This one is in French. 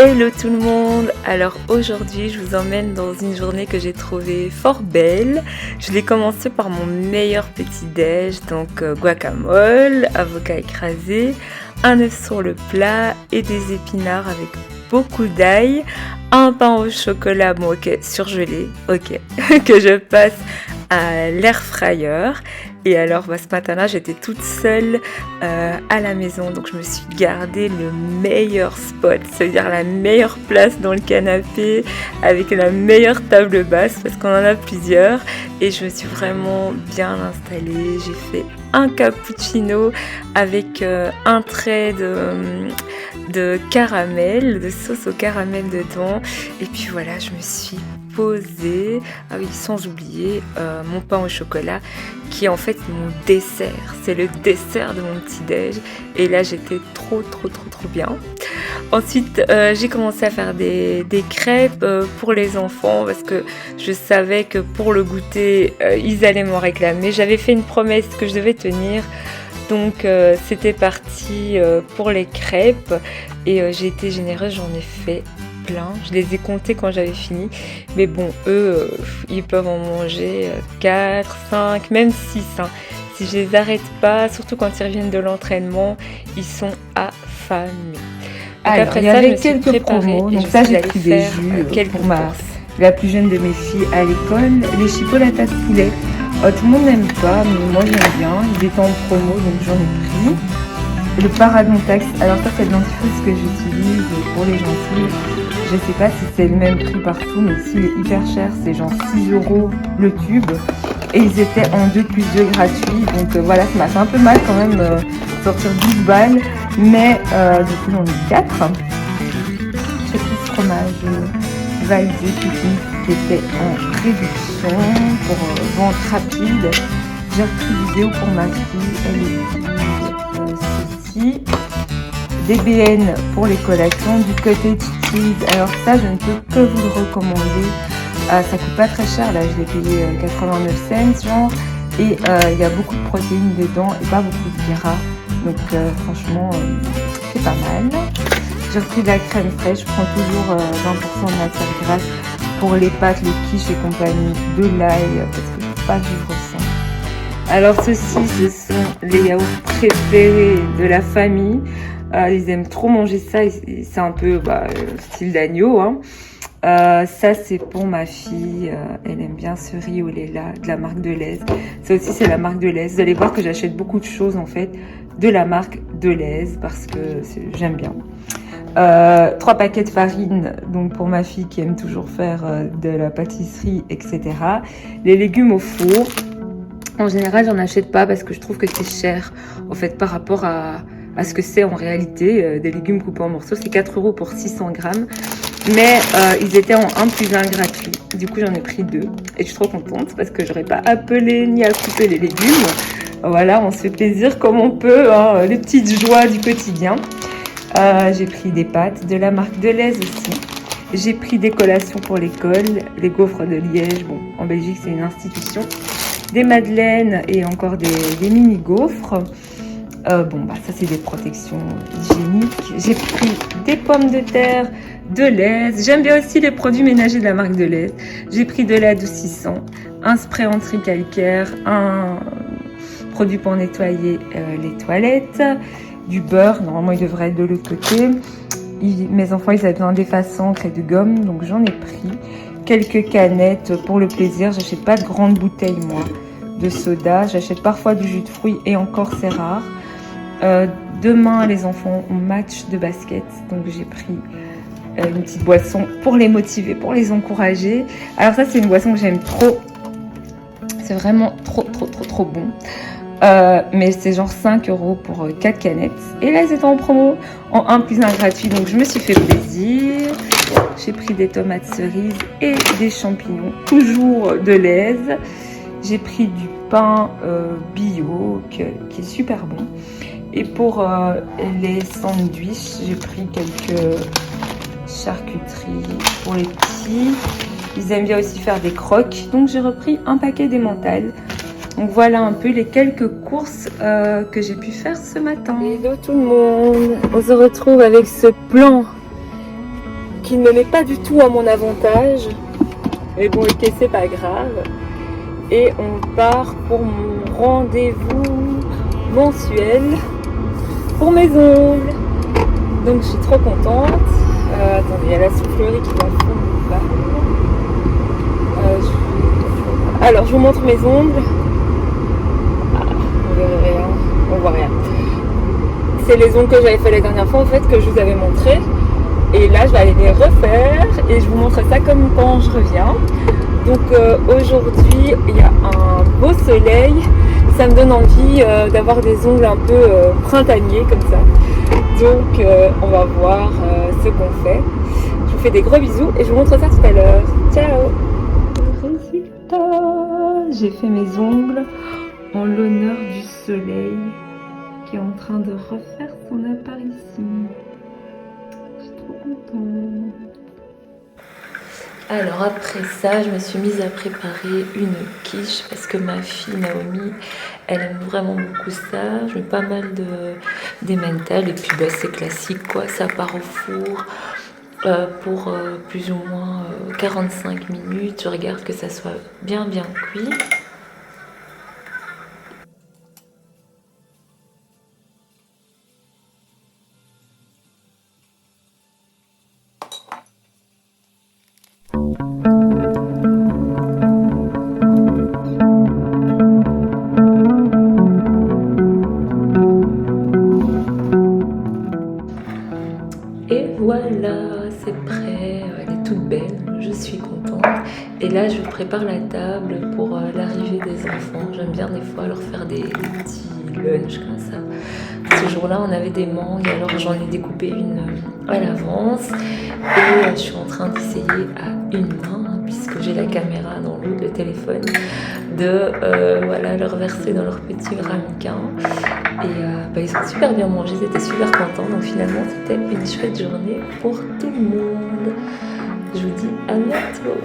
Hello tout le monde. Alors aujourd'hui je vous emmène dans une journée que j'ai trouvée fort belle. Je l'ai commencé par mon meilleur petit déj, donc guacamole, avocat écrasé, un œuf sur le plat et des épinards avec beaucoup d'ail, un pain au chocolat, bon ok, surgelé, ok, que je passe à l'air fryer. Et alors ce matin-là j'étais toute seule à la maison, donc je me suis gardé le meilleur spot, c'est-à-dire la meilleure place dans le canapé avec la meilleure table basse parce qu'on en a plusieurs, et je me suis vraiment bien installée. J'ai fait un cappuccino avec un trait de caramel, de sauce au caramel dedans, et puis voilà, je me suis posée, ah oui, sans oublier mon pain au chocolat qui est en fait mon dessert, c'est le dessert de mon petit déj, et là j'étais trop bien. Ensuite j'ai commencé à faire des crêpes pour les enfants parce que je savais que pour le goûter ils allaient m'en réclamer. J'avais fait une promesse que je devais tenir, donc c'était parti pour les crêpes, et j'ai été généreuse, j'en ai fait plein. Je les ai comptés quand j'avais fini, mais bon, eux ils peuvent en manger 4, 5, même 6 hein. Si je les arrête pas, surtout quand ils reviennent de l'entraînement, ils sont affamés. Alors, après il y avait quelques promos, donc ça j'ai pris des jus pour la plus jeune de mes filles à l'école. Les chipolatas de poulet, tout le monde n'aime pas, mais moi j'aime bien. Ils étaient en promo, donc j'en ai pris. Le Parodontax, alors ça c'est le dentifrice que j'utilise pour les gencives. Je sais pas si c'est le même prix partout, mais ici il est hyper cher, c'est genre 6 € le tube. Et ils étaient en 2+2 gratuits, donc voilà, ça m'a fait un peu mal quand même sortir 12 balles, mais du coup j'en ai 4. J'ai pris ce fromage validé qui était en réduction pour vente rapide. J'ai repris vidéo pour ma fille, elle est ceci. DBN pour les collations, du cottage cheese. Alors ça, je ne peux que vous le recommander. Ça coûte pas très cher, là je l'ai payé 89 cents genre, et il y a beaucoup de protéines dedans et pas beaucoup de gras, donc franchement c'est pas mal. J'ai repris de la crème fraîche, je prends toujours 20% de matière grasse pour les pâtes, les quiches et compagnie, de l'ail parce que je ne peux pas vivre sans. Alors ceci, ce sont les yaourts préférés de la famille. Ils aiment trop manger ça, c'est un peu style d'agneau hein. Ça c'est pour ma fille, elle aime bien ce riz au lait là, de la marque Delhaize. Ça aussi c'est la marque Delhaize. Vous allez voir que j'achète beaucoup de choses en fait de la marque Delhaize parce que j'aime bien. 3 paquets de farine, donc pour ma fille qui aime toujours faire de la pâtisserie, etc. Les légumes au four, en général j'en achète pas parce que je trouve que c'est cher en fait par rapport à ce que c'est en réalité. Des légumes coupés en morceaux, c'est 4 € pour 600 grammes. Mais ils étaient en 1+1 gratuit. Du coup, j'en ai pris 2. Et je suis trop contente parce que j'aurais pas appelé ni à couper les légumes. Voilà, on se fait plaisir comme on peut, hein, les petites joies du quotidien. J'ai pris des pâtes de la marque Delhaize aussi. J'ai pris des collations pour l'école, les gaufres de Liège. Bon, en Belgique, c'est une institution. Des madeleines et encore des mini-gaufres. Ça c'est des protections hygiéniques. J'ai pris des pommes de terre Delhaize. J'aime bien aussi les produits ménagers de la marque Delhaize. J'ai pris de lait adoucissant, un spray anti-calcaire, un produit pour nettoyer les toilettes, du beurre. Normalement il devrait être de l'autre côté. Mes enfants ils avaient besoin d'effaçant, et de gomme, donc j'en ai pris. Quelques canettes pour le plaisir. J'achète pas de grandes bouteilles moi de soda. J'achète parfois du jus de fruits et encore c'est rare. Demain les enfants ont match de basket, donc j'ai pris une petite boisson pour les motiver, pour les encourager. Alors ça c'est une boisson que j'aime trop, c'est vraiment trop bon, mais c'est genre 5 € pour 4 canettes, et là ils étaient en promo en 1+1 gratuit, donc je me suis fait plaisir. J'ai pris des tomates cerises et des champignons, toujours Delhaize. J'ai pris du pain bio qui est super bon. Et pour les sandwichs, j'ai pris quelques charcuteries pour les petits. Ils aiment bien aussi faire des croques. Donc j'ai repris un paquet d'emmental. Donc voilà un peu les quelques courses que j'ai pu faire ce matin. Hello tout le monde, on se retrouve avec ce plan qui ne met pas du tout à mon avantage. Mais bon, ok, c'est pas grave. Et on part pour mon rendez-vous mensuel pour mes ongles. Donc je suis trop contente. Attendez, il y a la soufflerie qui va fondre là. Alors je vous montre mes ongles. Ah, on verra rien, on voit rien. C'est les ongles que j'avais fait la dernière fois en fait, que je vous avais montré. Et là je vais aller les refaire et je vous montre ça comme quand je reviens. Donc aujourd'hui il y a un beau soleil. Ça me donne envie d'avoir des ongles un peu printaniers comme ça. Donc on va voir ce qu'on fait. Je vous fais des gros bisous et je vous montre ça tout à l'heure. Ciao. Résultat, j'ai fait mes ongles en l'honneur du soleil qui est en train de refaire son apparition. Je suis trop contente. Alors après ça, je me suis mise à préparer une quiche parce que ma fille Naomi, elle aime vraiment beaucoup ça. Je mets pas mal d'emmental et puis bah, c'est classique quoi, ça part au four pour plus ou moins 45 minutes. Je regarde que ça soit bien cuit. Et voilà, c'est prêt, elle est toute belle, je suis contente. Et là, je prépare la table pour l'arrivée des enfants. J'aime bien des fois leur faire des petits lunchs comme ça. Ce jour-là, on avait des mangues, alors j'en ai découpé une à l'avance. Et je suis en train d'essayer à une main, puisque j'ai la caméra dans l'autre, le téléphone, de voilà, leur verser dans leur petit ramequin. Et bah, ils ont super bien mangé, ils étaient super contents. Donc finalement, c'était une chouette journée pour tout le monde. Je vous dis à bientôt.